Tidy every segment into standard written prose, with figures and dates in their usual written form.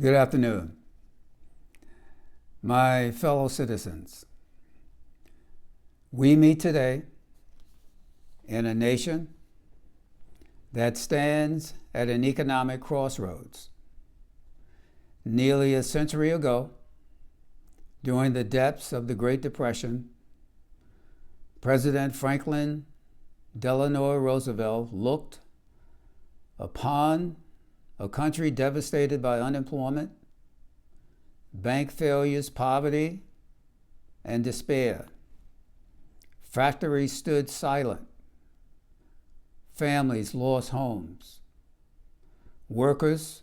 Good afternoon, my fellow citizens. We meet today in a nation that stands at an economic crossroads. Nearly a century ago, during the depths of the Great Depression, President Franklin Delano Roosevelt looked upon a country devastated by unemployment, bank failures, poverty, and despair. Factories stood silent. Families lost homes. Workers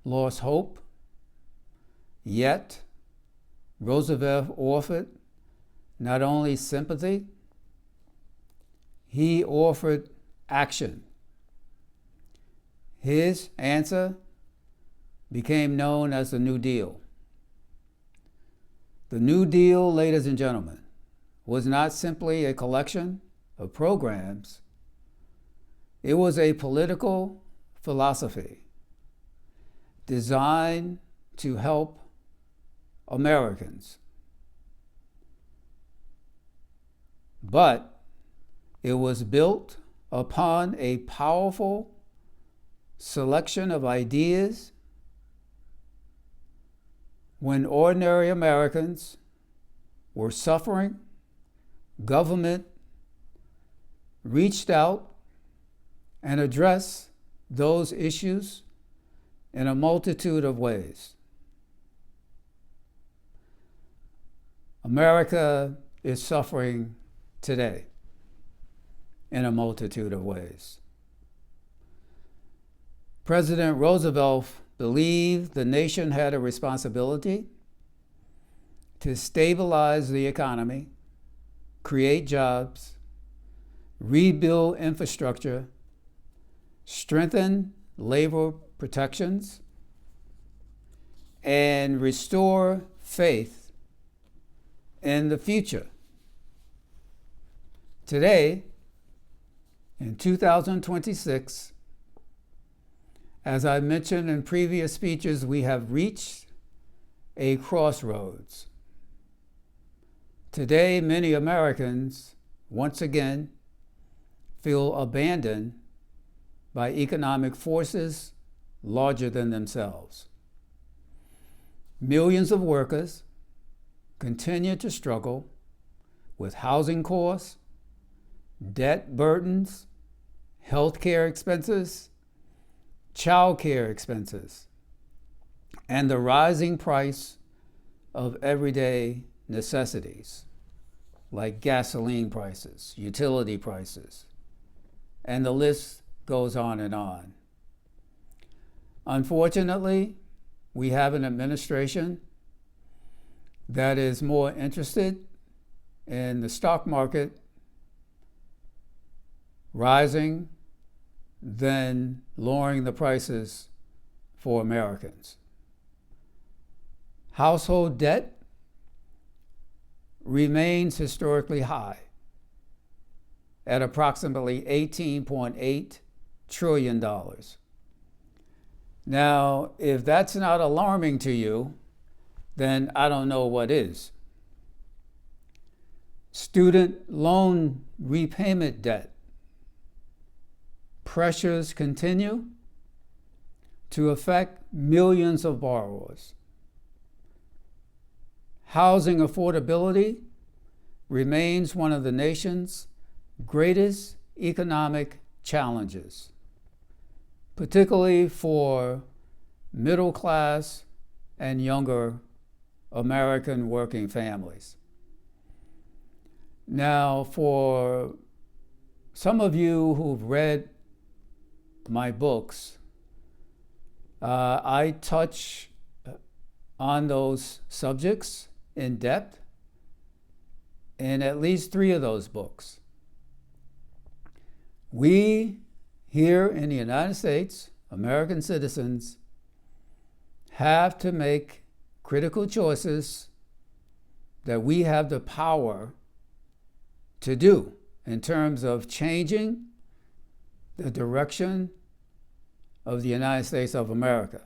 lost hope. Yet, Roosevelt offered not only sympathy, he offered action. His answer became known as the New Deal. The New Deal, ladies and gentlemen, was not simply a collection of programs. It was a political philosophy designed to help Americans. But it was built upon a powerful selection of ideas when ordinary Americans were suffering. Government reached out and addressed those issues in a multitude of ways. America is suffering today in a multitude of ways. President Roosevelt believed the nation had a responsibility to stabilize the economy, create jobs, rebuild infrastructure, strengthen labor protections, and restore faith in the future. Today, in 2026, as I mentioned in previous speeches, we have reached a crossroads. Today, many Americans, once again, feel abandoned by economic forces larger than themselves. Millions of workers continue to struggle with housing costs, debt burdens, healthcare expenses, child care expenses, and the rising price of everyday necessities like gasoline prices, utility prices, and the list goes on and on. Unfortunately, we have an administration that is more interested in the stock market rising than lowering the prices for Americans. Household debt remains historically high at approximately $18.8 trillion. Now, if that's not alarming to you, then I don't know what is. Student loan repayment debt pressures continue to affect millions of borrowers. Housing affordability remains one of the nation's greatest economic challenges, particularly for middle class and younger American working families. Now, for some of you who've read my books, I touch on those subjects in depth in at least 3 of those books. We here in the United States, American citizens, have to make critical choices that we have the power to do in terms of changing the direction of the United States of America.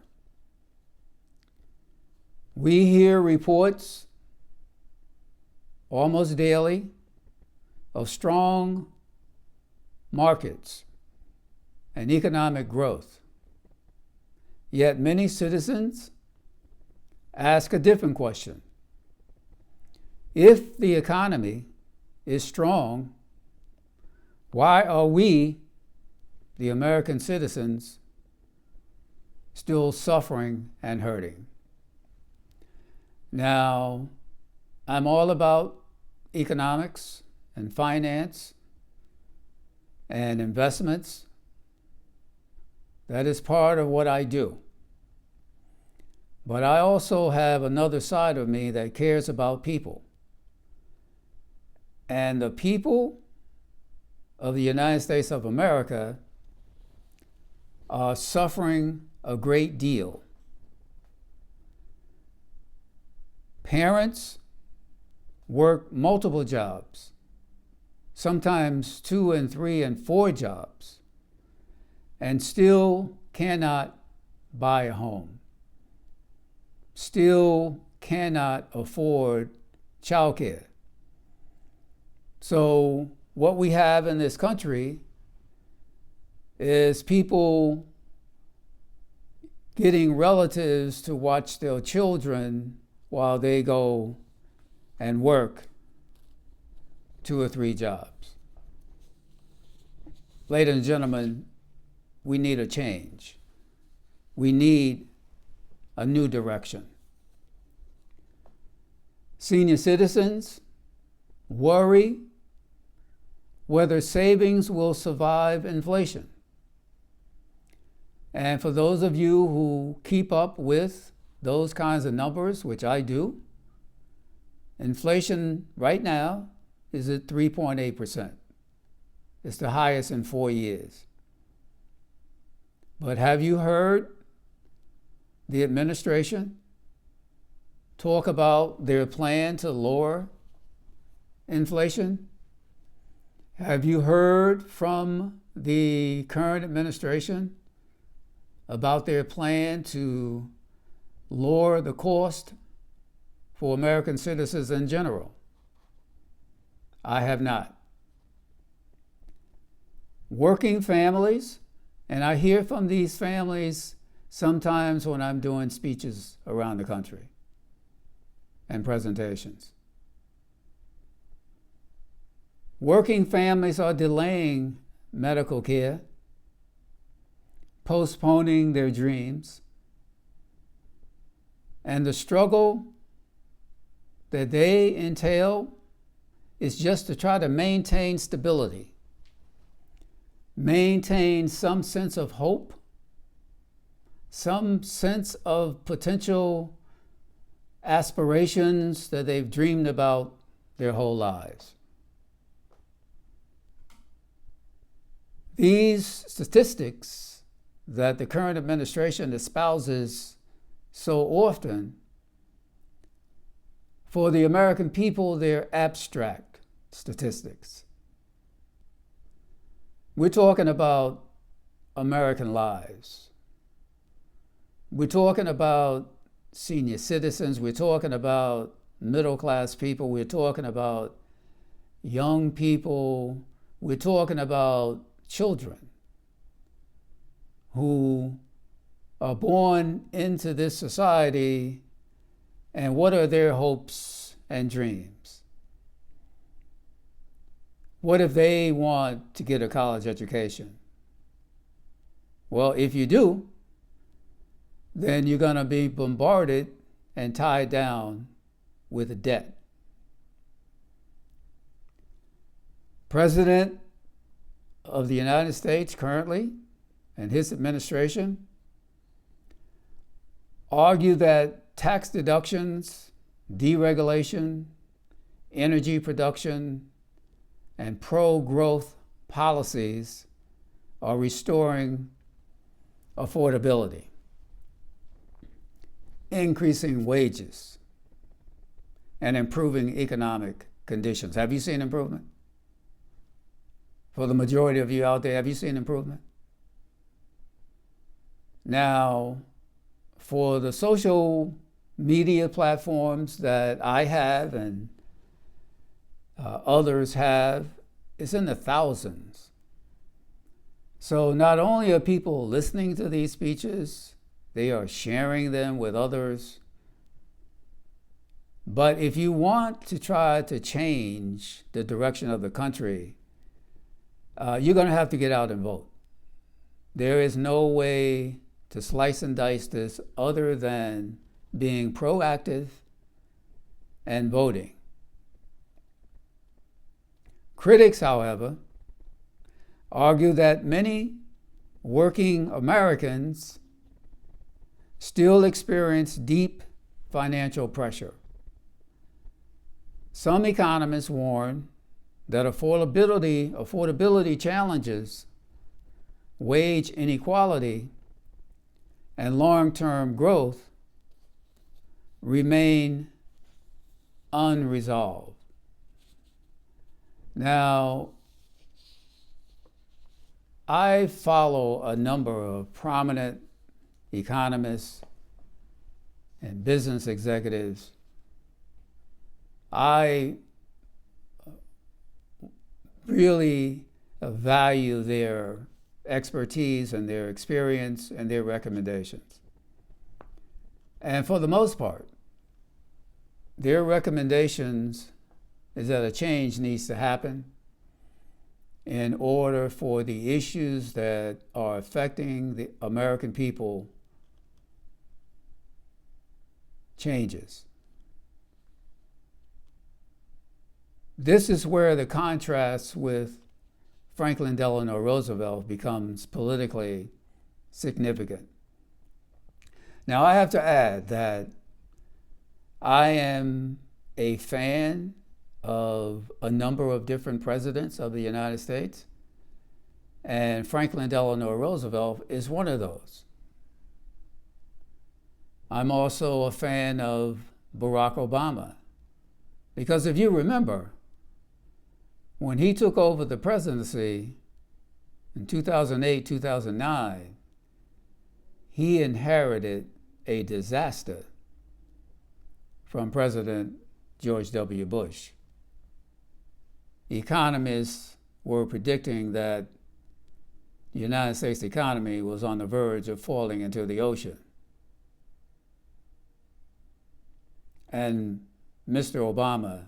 We hear reports almost daily of strong markets and economic growth. Yet many citizens ask a different question. If the economy is strong, why are we, the American citizens, still suffering and hurting? Now, I'm all about economics and finance and investments. That is part of what I do. But I also have another side of me that cares about people. And the people of the United States of America are suffering a great deal. Parents work multiple jobs, sometimes 2 and 3 and 4 jobs, and still cannot buy a home, still cannot afford childcare. So what we have in this country is people getting relatives to watch their children while they go and work 2 or 3 jobs. Ladies and gentlemen, we need a change. We need a new direction. Senior citizens worry whether savings will survive inflation. And for those of you who keep up with those kinds of numbers, which I do, inflation right now is at 3.8%. It's the highest in 4 years. But have you heard the administration talk about their plan to lower inflation? Have you heard from the current administration about their plan to lower the cost for American citizens in general? I have not. Working families, and I hear from these families sometimes when I'm doing speeches around the country and presentations. Working families are delaying medical care, postponing their dreams, and the struggle that they entail is just to try to maintain stability, maintain some sense of hope, some sense of potential aspirations that they've dreamed about their whole lives. These statistics that the current administration espouses so often, for the American people, they're abstract statistics. We're talking about American lives. We're talking about senior citizens. We're talking about middle-class people. We're talking about young people. We're talking about children who are born into this society, and what are their hopes and dreams? What if they want to get a college education? Well, if you do, then you're going to be bombarded and tied down with debt. President of the United States currently and his administration argue that tax deductions, deregulation, energy production, and pro-growth policies are restoring affordability, increasing wages, and improving economic conditions. Have you seen improvement? For the majority of you out there, have you seen improvement? Now, for the social media platforms that I have and others have is in the thousands. So not only are people listening to these speeches, they are sharing them with others. But if you want to try to change the direction of the country, you're going to have to get out and vote. There is no way to slice and dice this other than being proactive and voting. Critics, however, argue that many working Americans still experience deep financial pressure. Some economists warn that affordability challenges, wage inequality, and long-term growth remain unresolved. Now, I follow a number of prominent economists and business executives. I really value their expertise and their experience and their recommendations. And for the most part, their recommendations is that a change needs to happen in order for the issues that are affecting the American people changes. This is where the contrast with Franklin Delano Roosevelt becomes politically significant. Now, I have to add that I am a fan of a number of different presidents of the United States, and Franklin Delano Roosevelt is one of those. I'm also a fan of Barack Obama, because if you remember, when he took over the presidency in 2008, 2009, he inherited a disaster from President George W. Bush. Economists were predicting that the United States economy was on the verge of falling into the ocean. And Mr. Obama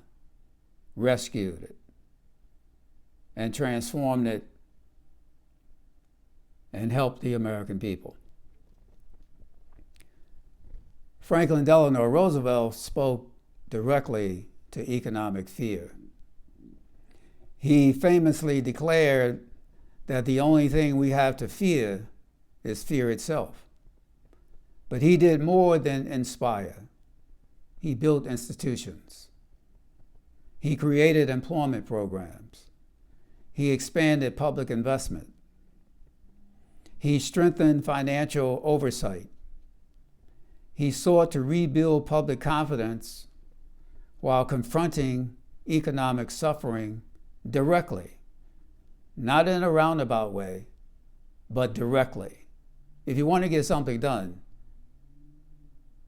rescued it and transformed it and helped the American people. Franklin Delano Roosevelt spoke directly to economic fear. He famously declared that the only thing we have to fear is fear itself. But he did more than inspire. He built institutions. He created employment programs. He expanded public investment. He strengthened financial oversight. He sought to rebuild public confidence while confronting economic suffering directly, not in a roundabout way, but directly. If you want to get something done,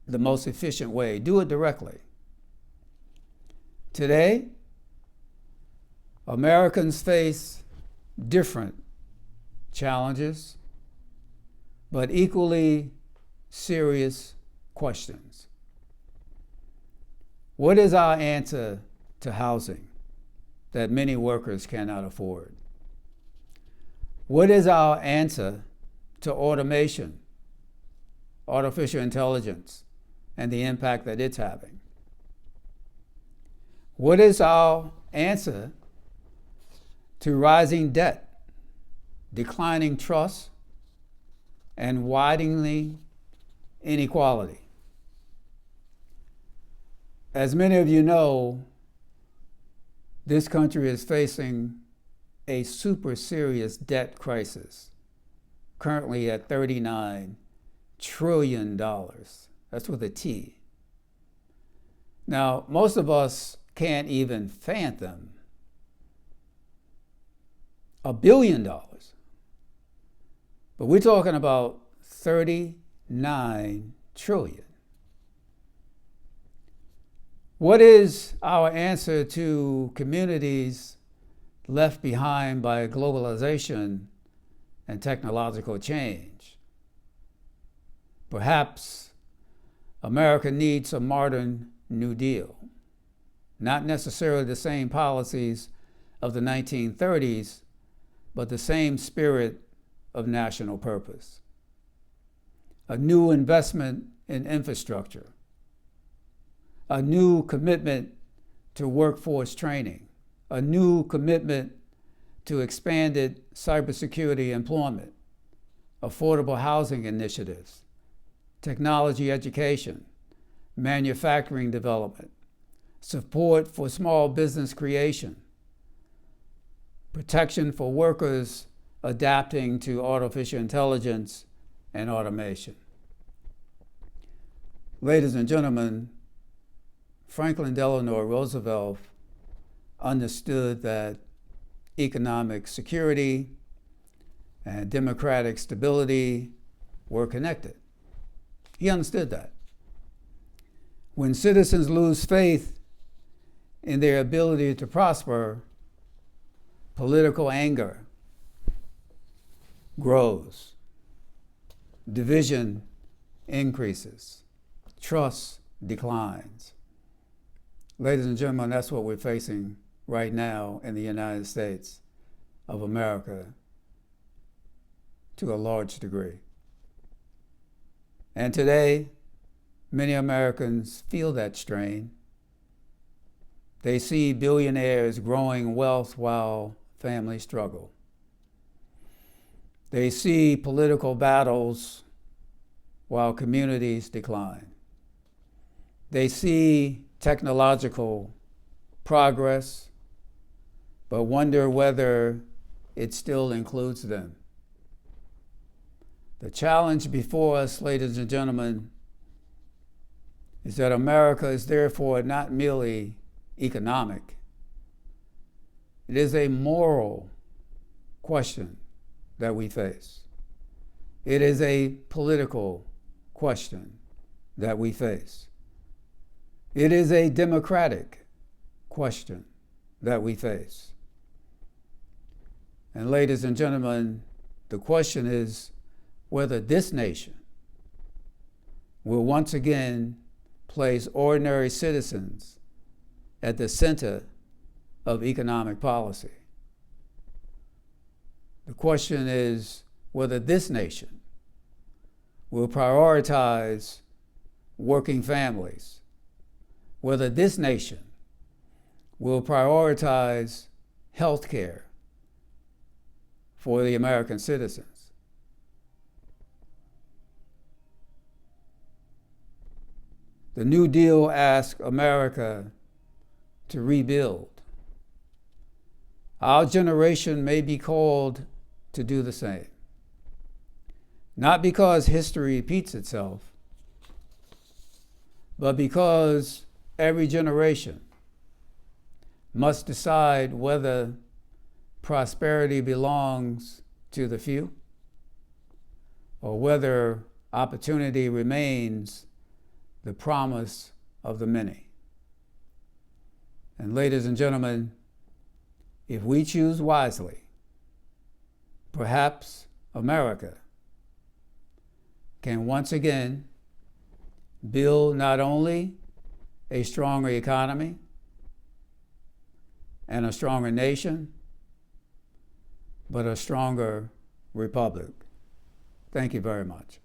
the most efficient way, do it directly. Today, Americans face different challenges, but equally serious questions. What is our answer to housing that many workers cannot afford? What is our answer to automation, artificial intelligence, and the impact that it's having? What is our answer to rising debt, declining trust, and widening inequality? As many of you know, this country is facing a super serious debt crisis, currently at $39 trillion. That's with a T. Now, most of us can't even fathom $1 billion. But we're talking about 39 trillion. What is our answer to communities left behind by globalization and technological change? Perhaps America needs a modern New Deal, not necessarily the same policies of the 1930s, but the same spirit of national purpose. A new investment in infrastructure, a new commitment to workforce training, a new commitment to expanded cybersecurity employment, affordable housing initiatives, technology education, manufacturing development, support for small business creation, protection for workers adapting to artificial intelligence and automation. Ladies and gentlemen, Franklin Delano Roosevelt understood that economic security and democratic stability were connected. He understood that. When citizens lose faith in their ability to prosper, political anger grows, division increases, trust declines. Ladies and gentlemen, that's what we're facing right now in the United States of America to a large degree. And today, many Americans feel that strain. They see billionaires growing wealth while families struggle. They see political battles while communities decline. They see technological progress, but wonder whether it still includes them. The challenge before us, ladies and gentlemen, is that America is therefore not merely economic. It is a moral question that we face. It is a political question that we face. It is a democratic question that we face. And ladies and gentlemen, the question is whether this nation will once again place ordinary citizens at the center of economic policy. The question is whether this nation will prioritize working families, whether this nation will prioritize health care for the American citizens. The New Deal asks America to rebuild. Our generation may be called to do the same. Not because history repeats itself, but because every generation must decide whether prosperity belongs to the few or whether opportunity remains the promise of the many. And ladies and gentlemen, if we choose wisely, perhaps America can once again build not only a stronger economy and a stronger nation, but a stronger republic. Thank you very much.